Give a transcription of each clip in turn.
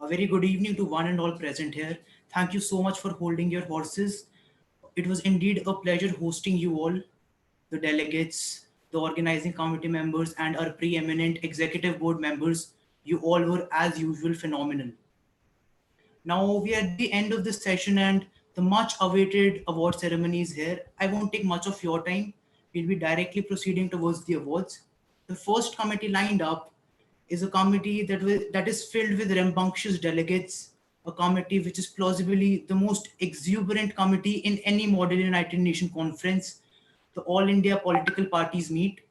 A very good evening to one and all present here. Thank you so much for holding your horses. It was indeed a pleasure hosting you all, the delegates, the organizing committee members, and our preeminent executive board members. You all were, as usual, phenomenal. Now we are at the end of this session and the much awaited award ceremony is here. I won't take much of your time. We'll be directly proceeding towards the awards. The first committee lined up is a committee that is filled with rambunctious delegates, a committee which is plausibly the most exuberant committee in any modern United Nations conference. The All India political parties meet.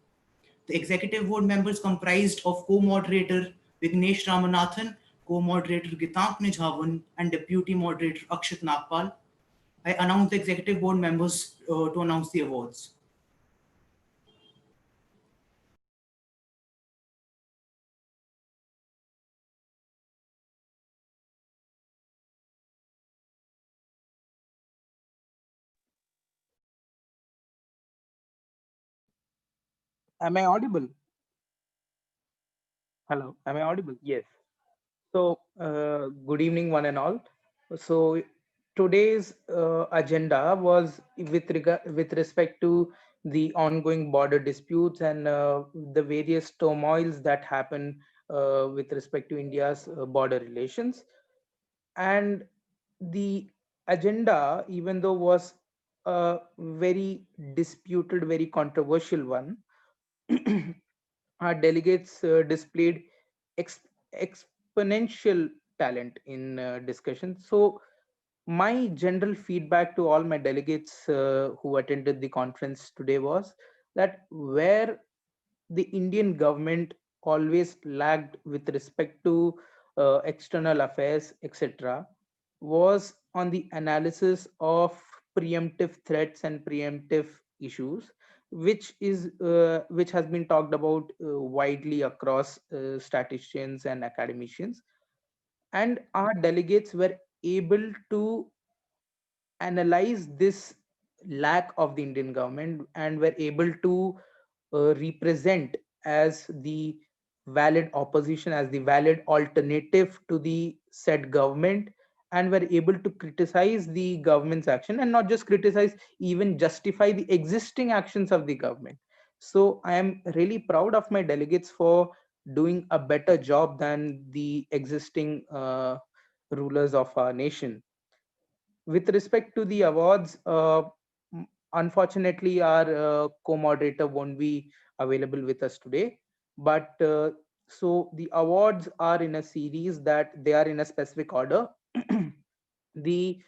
The executive board members comprised of co-moderator Vignesh Ramanathan, co-moderator Gitank Nijhavan, and deputy moderator Akshat Nagpal. I announce the executive board members to announce the awards. Am I audible? Hello, am I audible? Yes. So, good evening, one and all. So, today's agenda was with respect to the ongoing border disputes and the various turmoils that happen with respect to India's border relations. And the agenda, even though was a very disputed, very controversial one, our delegates displayed ex- exponential talent in discussion. So, my general feedback to all my delegates who attended the conference today was that where the Indian government always lagged with respect to external affairs, etc., was on the analysis of preemptive threats and preemptive issues, which has been talked about widely across statisticians and academicians, and our delegates were able to analyze this lack of the Indian government and were able to represent as the valid opposition, as the valid alternative to the said government, and were able to criticize the government's action and not just criticize, even justify the existing actions of the government. So I am really proud of my delegates for doing a better job than the existing rulers of our nation. With respect to the awards, unfortunately, our co-moderator won't be available with us today. But so the awards are in a series that they are in a specific order. the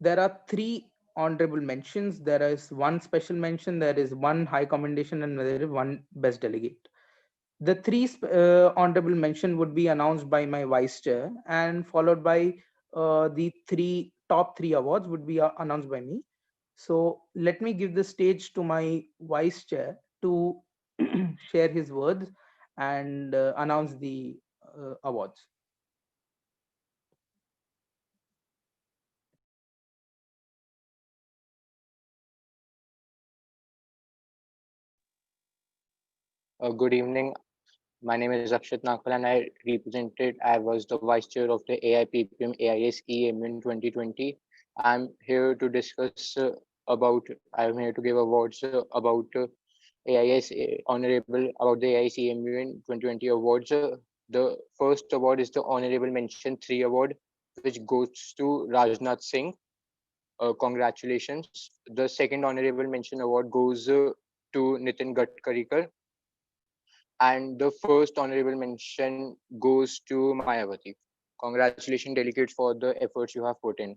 There are three honorable mentions. There is one special mention, there is one high commendation, and there is one best delegate. The three honorable mention would be announced by my vice chair, and followed by the top three awards would be announced by me. So let me give the stage to my vice chair to share his words and announce the awards. Good evening. My name is Akshat Nagpal and I was the vice chair of the AIPPM AIS-E-MUN 2020. I'm here to give awards about AIS Honorable, about the AIS-E-MUN 2020 awards. The first award is the Honorable Mention 3 award, which goes to Rajnath Singh. Congratulations. The second Honorable Mention award goes to Nitin Gadkarikar, and the first honorable mention goes to Mayawati. Congratulations, delegates, for the efforts you have put in.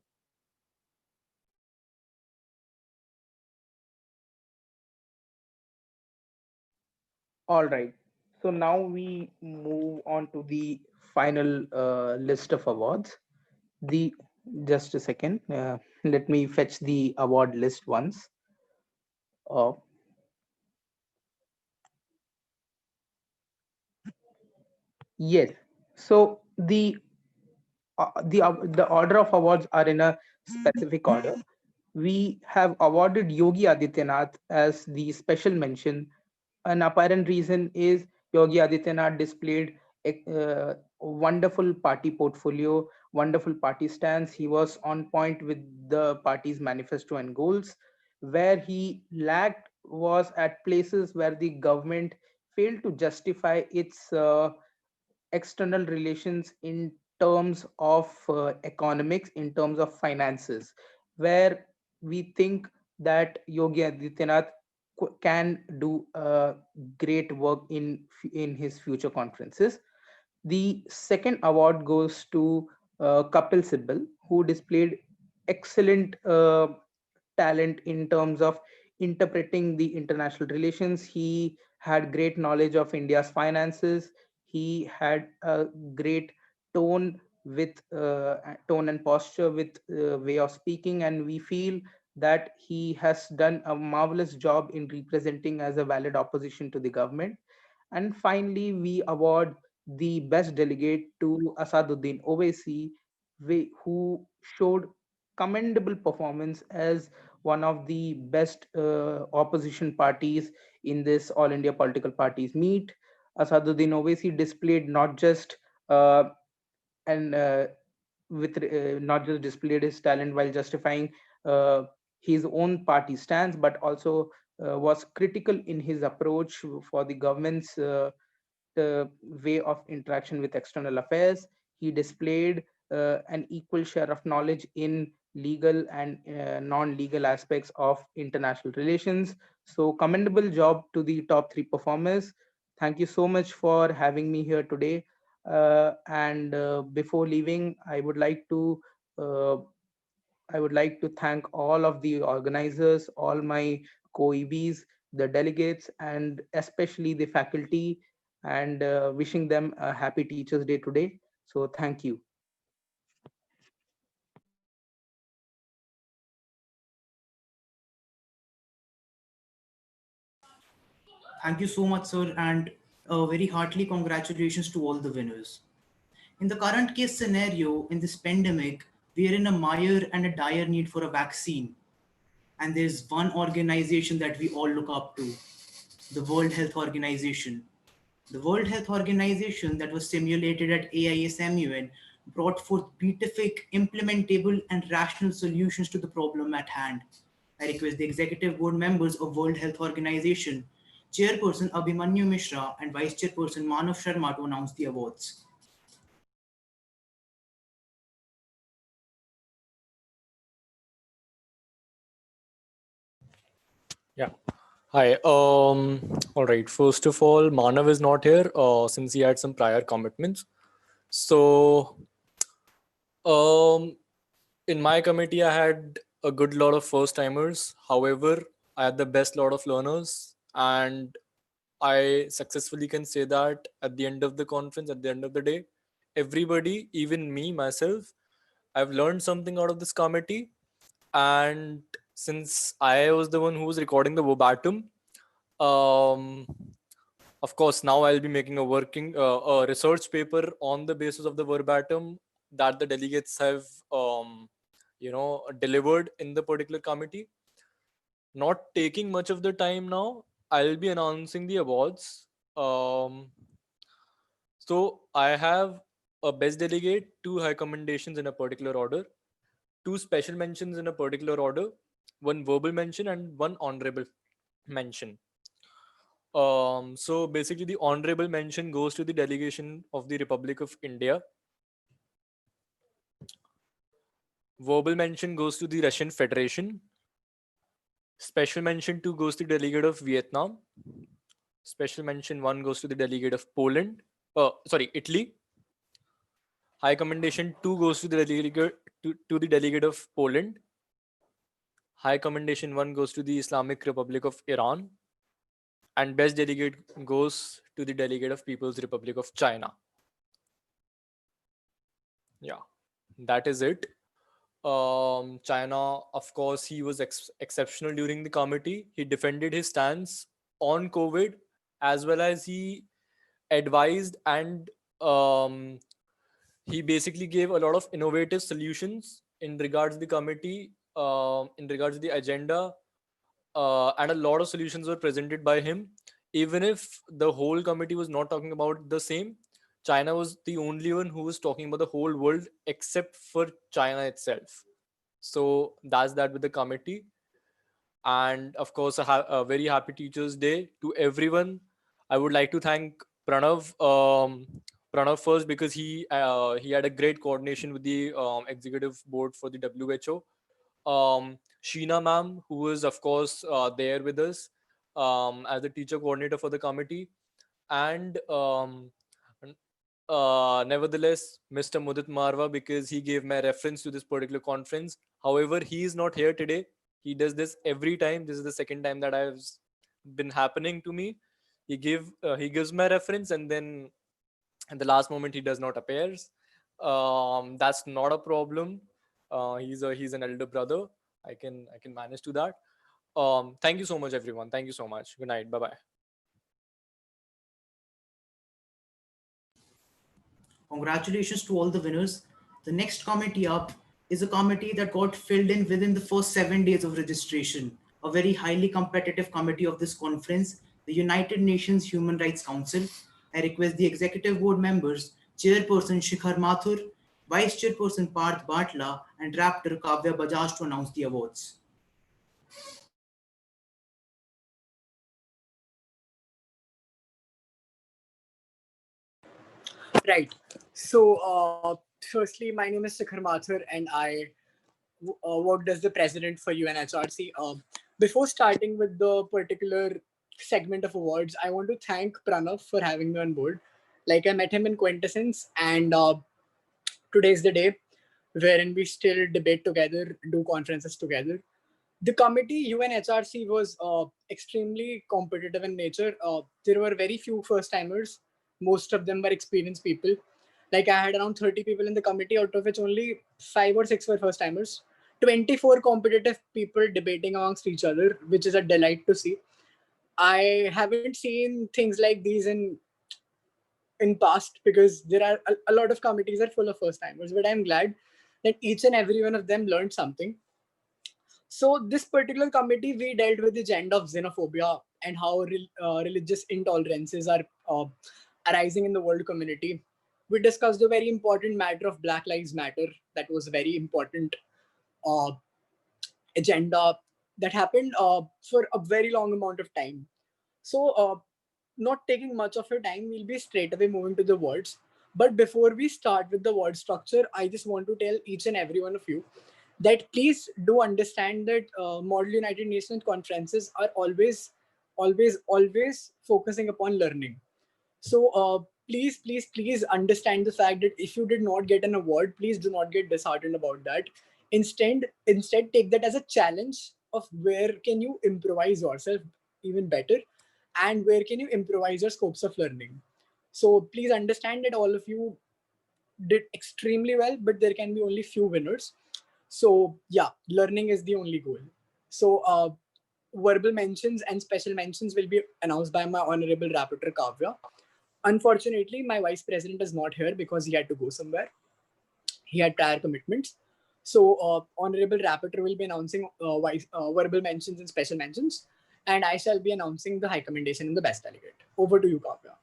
All right. So now we move on to the final list of awards. The Just a second. Let me fetch the award list once. Uh, yes. So the order of awards are in a specific order. We have awarded Yogi Adityanath as the special mention. An apparent reason is Yogi Adityanath displayed wonderful party portfolio, wonderful party stance. He was on point with the party's manifesto and goals. Where he lacked was at places where the government failed to justify its external relations in terms of economics, in terms of finances, where we think that Yogi Adityanath can do great work in his future conferences. The second award goes to Kapil Sibal, who displayed excellent talent in terms of interpreting the international relations. He had great knowledge of India's finances. He had a great tone with tone and posture with way of speaking, and we feel that he has done a marvelous job in representing as a valid opposition to the government. And finally, we award the best delegate to Asaduddin Owaisi, who showed commendable performance as one of the best opposition parties in this All India Political Parties meet. Asaduddin Owaisi displayed not just uh, and with not just displayed his talent while justifying uh, his own party stance, but also was critical in his approach for the government's way of interaction with external affairs. He displayed an equal share of knowledge in legal and non-legal aspects of international relations. So commendable job to the top three performers. Thank you so much for having me here today. And before leaving, uh, I would like to thank all of the organizers, all my co-EBs, the delegates, and especially the faculty, and wishing them a happy Teachers' Day today. So thank you. Thank you so much, sir, and very heartily congratulations to all the winners. In the current case scenario, in this pandemic, we are in a mire and a dire need for a vaccine. And there's one organization that we all look up to, the World Health Organization. The World Health Organization that was simulated at AIS-E-MUN brought forth beatific, implementable, and rational solutions to the problem at hand. I request the executive board members of World Health Organization, Chairperson Abhimanyu Mishra and Vice Chairperson Manav Sharma to announce the awards. Yeah. Hi. All right. First of all, Manav is not here since he had some prior commitments. So, in my committee, I had a good lot of first timers. However, I had the best lot of learners, and I successfully can say that at the end of the conference, at the end of the day, everybody, even me myself, I've learned something out of this committee. And since I was the one who was recording the verbatim, um, of course, now I'll be making a research paper on the basis of the verbatim that the delegates have, delivered in the particular committee. Not taking much of the time now, I'll be announcing the awards. Um, so I have a best delegate, two high commendations in a particular order, two special mentions in a particular order, one verbal mention, and one honorable mention. So basically, the honorable mention goes to the delegation of the Republic of India. Verbal mention goes to the Russian Federation. Special mention 2 goes to the delegate of Vietnam. Special mention 1 goes to the delegate of Poland. Italy. High commendation 2 goes to the delegate of Poland. High commendation 1 goes to the Islamic Republic of Iran. And best delegate goes to the delegate of People's Republic of China. Yeah, that is it. China, of course, he was exceptional during the committee. He defended his stance on COVID, as well as he advised, and um, he basically gave a lot of innovative solutions in regards to the committee, in regards to the agenda, and a lot of solutions were presented by him. Even if the whole committee was not talking about the same, China was the only one who was talking about the whole world except for China itself. So that's that with the committee. And of course, a very happy Teachers' Day to everyone. I would like to thank Pranav. Pranav first because he had a great coordination with the executive board for the WHO. Sheena ma'am, who was of course there with us as the teacher coordinator for the committee, and nevertheless, Mr. Mudit Marwa, because he gave my reference to this particular conference. However, he is not here today. He does this every time. This is the second time that I've been happening to me. He gives my reference, and then at the last moment he does not appears. That's not a problem. He's an elder brother. I can manage to that. Thank you so much, everyone. Thank you so much. Good night. Bye bye. Congratulations to all the winners. The next committee up is a committee that got filled in within the first 7 days of registration. A very highly competitive committee of this conference, the United Nations Human Rights Council. I request the executive board members, Chairperson Shikhar Mathur, Vice Chairperson Parth Batla, and Raptor Kavya Bajaj to announce the awards. Right. So, firstly, my name is Shikhar Mathur, and I worked as the president for UNHRC. Before starting with the particular segment of awards, I want to thank Pranav for having me on board. Like, I met him in Quintessence, and today's the day wherein we still debate together, do conferences together. The committee, UNHRC, was extremely competitive in nature. There were very few first timers. Most of them were experienced people. Like I had around 30 people in the committee, out of which only 5 or 6 were first timers. 24 competitive people debating amongst each other, which is a delight to see. I haven't seen things like these in past because there are a lot of committees are full of first timers. But I'm glad that each and every one of them learned something. So this particular committee, we dealt with the agenda of xenophobia and how religious intolerances are arising in the world community. We discussed the very important matter of Black Lives Matter. That was a very important uh, agenda that happened for a very long amount of time. So not taking much of your time, we'll be straight away moving to the words. But before we start with the word structure, I just want to tell each and every one of you that please do understand that Model United Nations conferences are always focusing upon learning. So please understand the fact that if you did not get an award, please do not get disheartened about that. Instead take that as a challenge of where can you improvise yourself even better, and where can you improvise your scopes of learning. So please understand that all of you did extremely well, but there can be only few winners. So yeah, learning is the only goal. So verbal mentions and special mentions will be announced by my honorable rapporteur Kavya. Unfortunately, my vice president is not here because he had to go somewhere. He had prior commitments. So honorable rapporteur will be announcing verbal mentions and special mentions, and I shall be announcing the high commendation and the best delegate. Over to you, Kavya.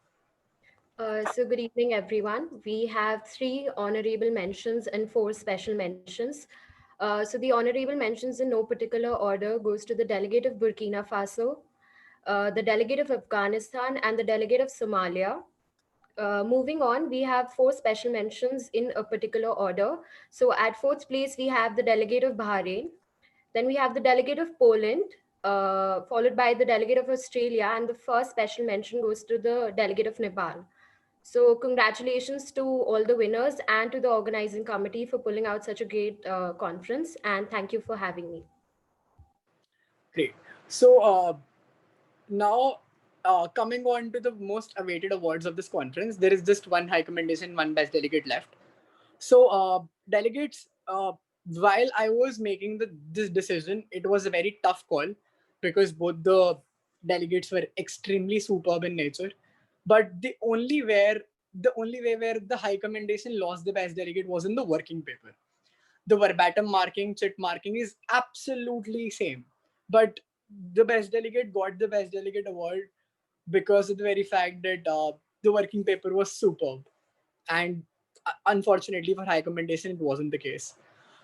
So good evening, everyone. We have 3 honorable mentions and 4 special mentions. So the honorable mentions in no particular order goes to the delegate of Burkina Faso, the delegate of Afghanistan, and the delegate of Somalia. Moving on, we have 4 special mentions in a particular order. So at 4th place, we have the delegate of Bahrain. Then we have the delegate of Poland, followed by the delegate of Australia, and the first special mention goes to the delegate of Nepal. So congratulations to all the winners and to the organizing committee for pulling out such a great conference. And thank you for having me. Great. So now coming on to the most awaited awards of this conference, there is just one high commendation, one best delegate left. So delegates, while I was making this decision, it was a very tough call because both the delegates were extremely superb in nature. But the only way where the high commendation lost the best delegate was in the working paper. The verbatim marking, chit marking is absolutely same. But the best delegate got the best delegate award because of the very fact that the working paper was superb. and unfortunately for high commendation, it wasn't the case.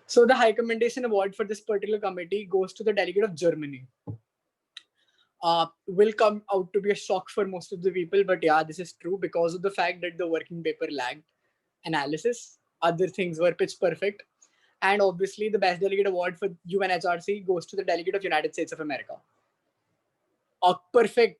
So the high commendation award for this particular committee goes to the delegate of Germany. Will come out to be a shock for most of the people, but yeah, this is true because of the fact that the working paper lagged analysis. Other things were pitch perfect. And obviously, the best delegate award for UNHRC goes to the delegate of United States of America. A perfect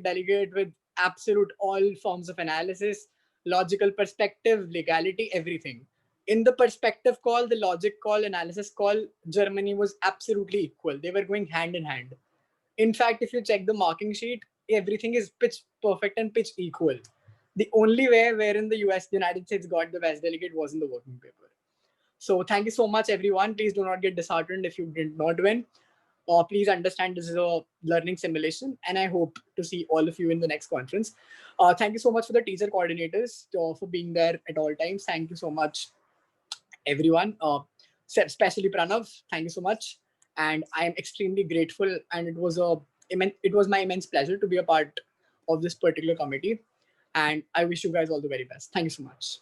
delegate with absolute all forms of analysis, logical perspective, legality, everything. In the perspective call, the logic call, analysis call, Germany was absolutely equal. They were going hand in hand. In fact, if you check the marking sheet, everything is pitch perfect and pitch equal. The only way wherein the United States got the best delegate was in the working paper. So thank you so much, everyone. Please do not get disheartened if you did not win. Please understand this is a learning simulation, and I hope to see all of you in the next conference. Thank you so much for the teacher coordinators for being there at all times. Thank you so much, everyone. Especially Pranav, thank you so much. And I am extremely grateful, and it was my immense pleasure to be a part of this particular committee. And I wish you guys all the very best. Thank you so much.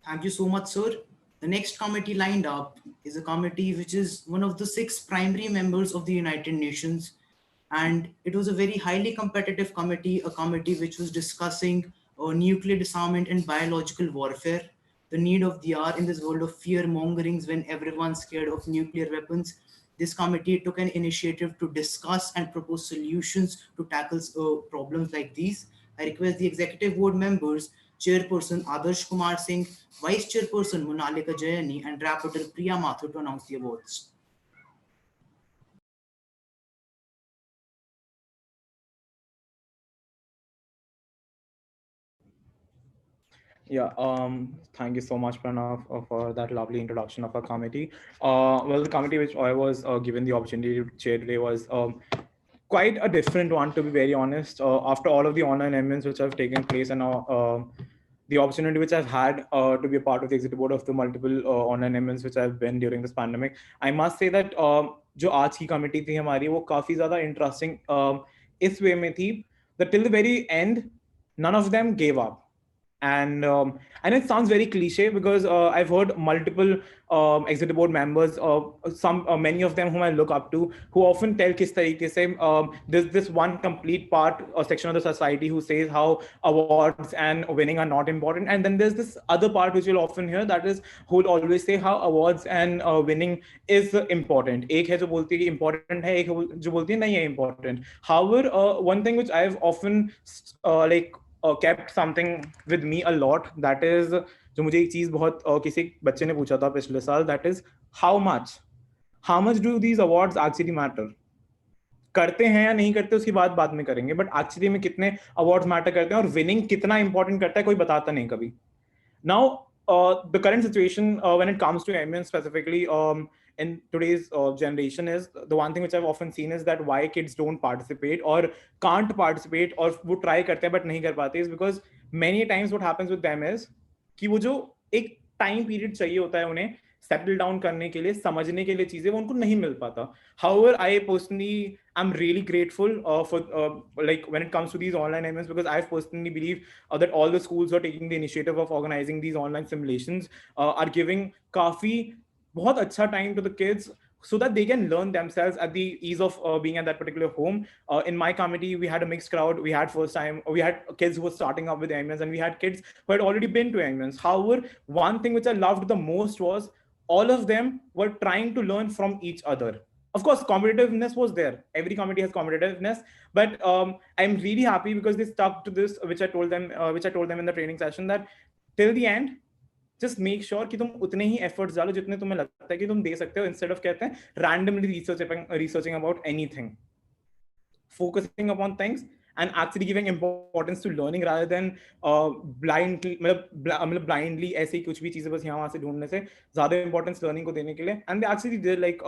Thank you so much, sir. The next committee lined up is a committee which is one of the 6 primary members of the United Nations. And it was a very highly competitive committee, a committee which was discussing nuclear disarmament and biological warfare, the need of the hour in this world of fear mongerings when everyone's scared of nuclear weapons. This committee took an initiative to discuss and propose solutions to tackle problems like these. I request the executive board members, Chairperson Adarsh Kumar Singh, Vice Chairperson Monalika Jayani, and Rapporteur Priya Mathur to announce the awards. Yeah, thank you so much, Pranav, for that lovely introduction of our committee. Well, the committee which I was given the opportunity to chair today was quite a different one, to be very honest. After all of the online events which have taken place, and the opportunity which I've had to be a part of the executive board of the multiple online events which I've been during this pandemic, I must say that जो आज की committee थी हमारी वो काफी ज़्यादा interesting इस way में थी that till the very end none of them gave up. And it sounds very cliche because I've heard multiple executive board members, many of them whom I look up to, who often tell kis tarike se, there's this one complete part or section of the society who says how awards and winning are not important, and then there's this other part which you'll often hear, that is who will always say how awards and winning is important. एक है जो बोलती है कि important है, एक है जो बोलती है नहीं है important. However, one thing which I've often kept something with me a lot, that is जो मुझे एक चीज बहुत किसी बच्चे ने पूछा था पिछले साल, that is how much do these awards actually matter. करते हैं या नहीं करते उसकी बात बाद में करेंगे, बट एक्चुअली में कितने अवार्ड्स मैटर करते हैं और विनिंग कितना इंपॉर्टेंट करता है कोई बताता नहीं कभी. Now the current situation when it comes to AIS-E-MUN specifically in today's generation is the one thing which I've often seen is that why kids don't participate or can't participate or वो try करते हैं but नहीं कर पाते is because many times what happens with them is कि वो जो एक टाइम पीरियड चाहिए होता है उन्हें सेटल डाउन करने के लिए, समझने के लिए चीजें, वो उनको नहीं मिल पाता. However, I personally am really grateful for like when it comes to these online events, because I personally believe that all the schools who are taking the initiative of organizing these online simulations are giving काफी बहुत अच्छा time to the kids so that they can learn themselves at the ease of being at that particular home. In my committee, we had a mixed crowd. We had we had kids who were starting up with AIS, and we had kids who had already been to AIS. However, one thing which I loved the most was all of them were trying to learn from each other. Of course, competitiveness was there. Every committee has competitiveness, but I'm really happy because they stuck to this, which I told them in the training session, that till the end, just make sure कि तुम उतने ही efforts डालो जितने तुम्हें लगता है कि तुम दे सकते हो, instead of कहते हैं randomly researching about anything. Focusing upon things and actually giving importance to learning rather than blindly ऐसे कुछ भी चीजें बस यहाँ वहाँ से ढूंढने से ज़्यादा importance learning को देने के लिए. And they actually did, like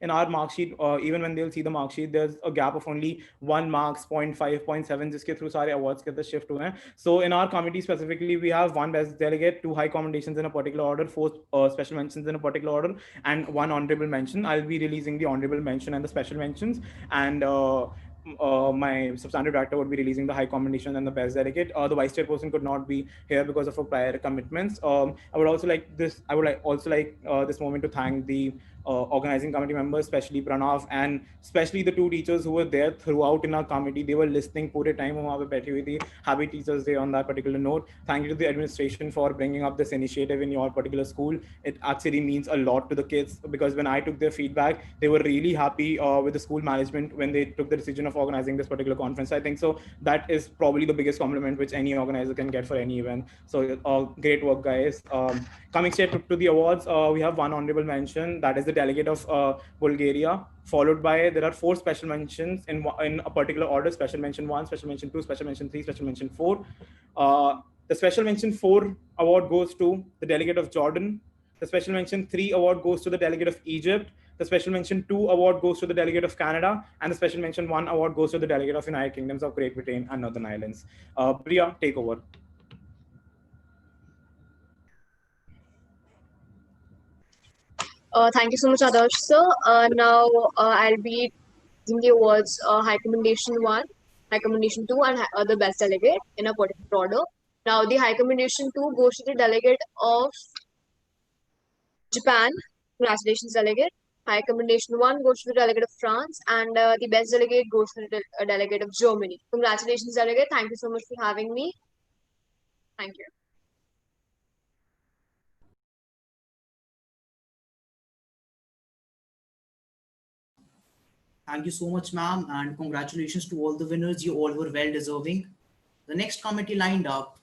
in our mark sheet, even when they'll see the mark sheet, there's a gap of only 1 marks, 0.5, 0.7 जिसके through सारे awards के अंदर shift हुए हैं. So in our committee specifically, we have 1 best delegate, 2 high commendations in a particular order, 4 special mentions in a particular order, and 1 honorable mention. I'll be releasing the honorable mention and the special mentions, and my substantive director would be releasing the high commendation and the best delegate. The vice chairperson could not be here because of her prior commitments. I would also like this. I would also like this moment to thank the organizing committee members, especially Pranav, and especially the two teachers who were there throughout in our committee. They were listening पूरे time वहाँ पे बैठी हुई थी. Happy Teachers Day on that particular note. Thank you to the administration for bringing up this initiative in your particular school. It actually means a lot to the kids, because when I took their feedback, they were really happy with the school management when they took the decision of organizing this particular conference. I think so that is probably the biggest compliment which any organizer can get for any event. So great work, guys. Coming straight to the awards, we have one honorable mention, that is the delegate of Bulgaria, followed by there are 4 special mentions in a particular order: special mention 1, special mention 2, special mention 3, special mention 4. The special mention 4 award goes to the delegate of Jordan. The special mention 3 award goes to the delegate of Egypt. The special mention 2 award goes to the delegate of Canada, and the special mention 1 award goes to the delegate of United Kingdoms of Great Britain and Northern Irelands. Priya, take over. Thank you so much, Adarsh sir. Now I'll be giving the awards High Commendation 1, High Commendation 2, and the Best Delegate in a particular order. Now the High Commendation 2 goes to the delegate of Japan. Congratulations, delegate. High Commendation 1 goes to the delegate of France, and the Best Delegate goes to the delegate of Germany. Congratulations, delegate. Thank you so much for having me. Thank you. Thank you so much, ma'am, and congratulations to all the winners. You all were well deserving. The next committee lined up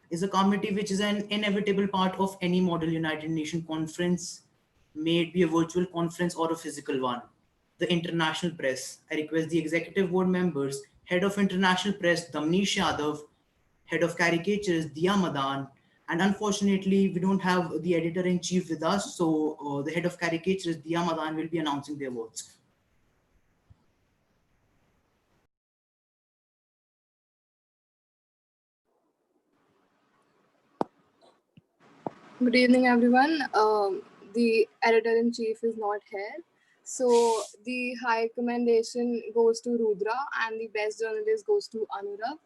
is a committee which is an inevitable part of any model United Nations conference, may it be a virtual conference or a physical one. The international press. I request the executive board members, head of international press, Damnish Yadav, head of caricatures, Diya Madan, and unfortunately, we don't have the editor-in-chief with us, so the head of caricatures, Diya Madan, will be announcing the awards. Good evening, everyone. The editor-in-chief is not here. So the high commendation goes to Rudra and the best journalist goes to Anurag.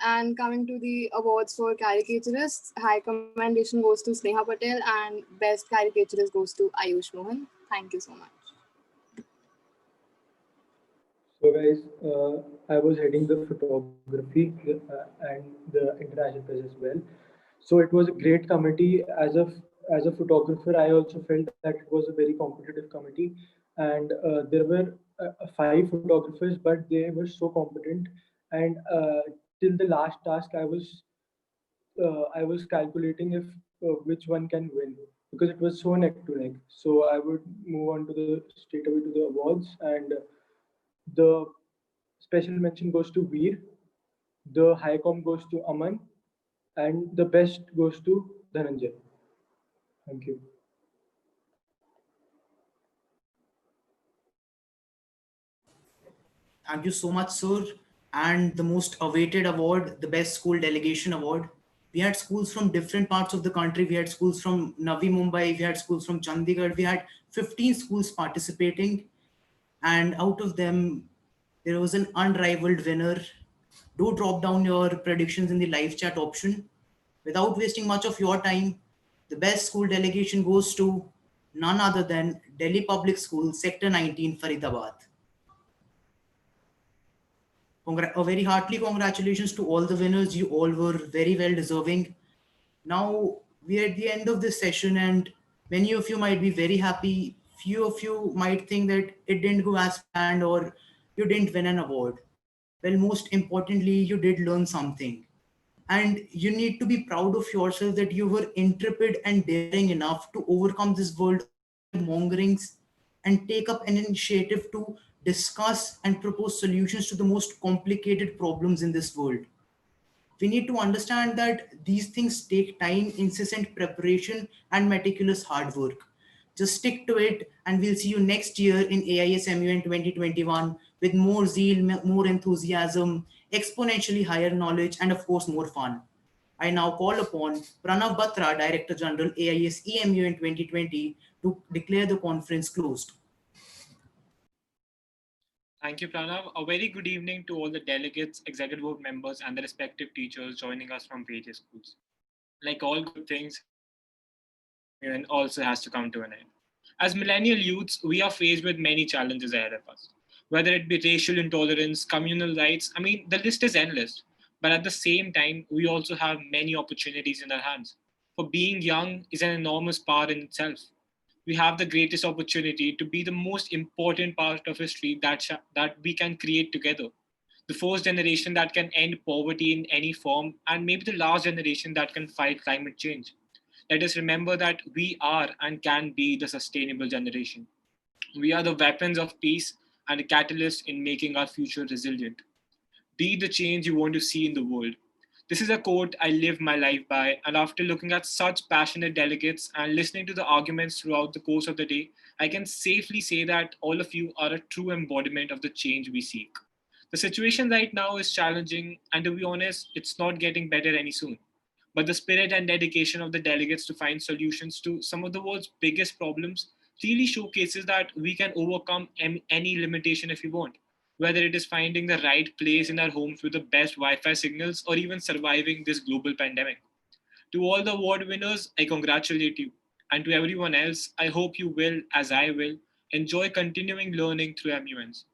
And coming to the awards for caricaturists, high commendation goes to Sneha Patel and best caricaturist goes to AIS-E-MUN. Thank you so much. So guys, I was heading the photography and the international press as well. So it was a great committee. As a photographer, I also felt that it was a very competitive committee, and there were 5 photographers, but they were so competent. And till the last task, I was calculating if which one can win, because it was so neck to neck. So I would move on to the straight away to the awards, and the special mention goes to Veer, the high com goes to Aman, and the best goes to Dhananjay. Thank you. Thank you so much, sir. And the most awaited award, the Best School Delegation Award. We had schools from different parts of the country. We had schools from Navi Mumbai, we had schools from Chandigarh, we had 15 schools participating. And out of them, there was an unrivaled winner. Do drop down your predictions in the live chat option. Without wasting much of your time, the best school delegation goes to none other than Delhi Public School, Sector 19, Faridabad. A very heartily congratulations to all the winners. You all were very well deserving. Now we are at the end of this session, and many of you might be very happy. Few of you might think that it didn't go as planned or you didn't win an award. Well, most importantly, you did learn something. And you need to be proud of yourself that you were intrepid and daring enough to overcome this world of mongerings and take up an initiative to discuss and propose solutions to the most complicated problems in this world. We need to understand that these things take time, incessant preparation, and meticulous hard work. Just stick to it, and we'll see you next year in AIS-E-MUN 2021 with more zeal, more enthusiasm, exponentially higher knowledge, and of course, more fun. I now call upon Pranav Batra, Director General AIS-E-MUN 2020, to declare the conference closed. Thank you, Pranav. A very good evening to all the delegates, executive board members, and the respective teachers joining us from various schools. Like all good things, AIS-E-MUN also has to come to an end. As millennial youths, we are faced with many challenges ahead of us. Whether it be racial intolerance, communal rights, the list is endless. But at the same time, we also have many opportunities in our hands. For being young is an enormous power in itself. We have the greatest opportunity to be the most important part of history that we can create together. The first generation that can end poverty in any form, and maybe the last generation that can fight climate change. Let us remember that we are and can be the sustainable generation. We are the weapons of peace and a catalyst in making our future resilient. Be the change you want to see in the world. This is a quote I live my life by, and after looking at such passionate delegates and listening to the arguments throughout the course of the day, I can safely say that all of you are a true embodiment of the change we seek. The situation right now is challenging, and to be honest, it's not getting better any soon. But the spirit and dedication of the delegates to find solutions to some of the world's biggest problems really showcases that we can overcome any limitation if we want, whether it is finding the right place in our homes with the best Wi Fi signals or even surviving this global pandemic. To all the award winners, I congratulate you. And to everyone else, I hope you will, as I will, enjoy continuing learning through MUNs.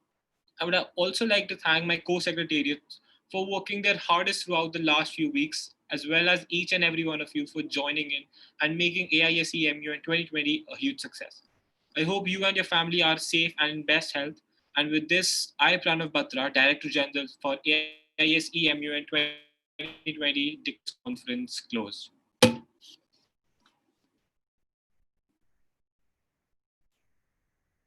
I would also like to thank my co-secretariats for working their hardest throughout the last few weeks, as well as each and every one of you for joining in and making AISEMU in 2020 a huge success. I hope you and your family are safe and in best health. And with this, I, Pranav Batra, Director General for AISEMU in 2020, declare this conference closed.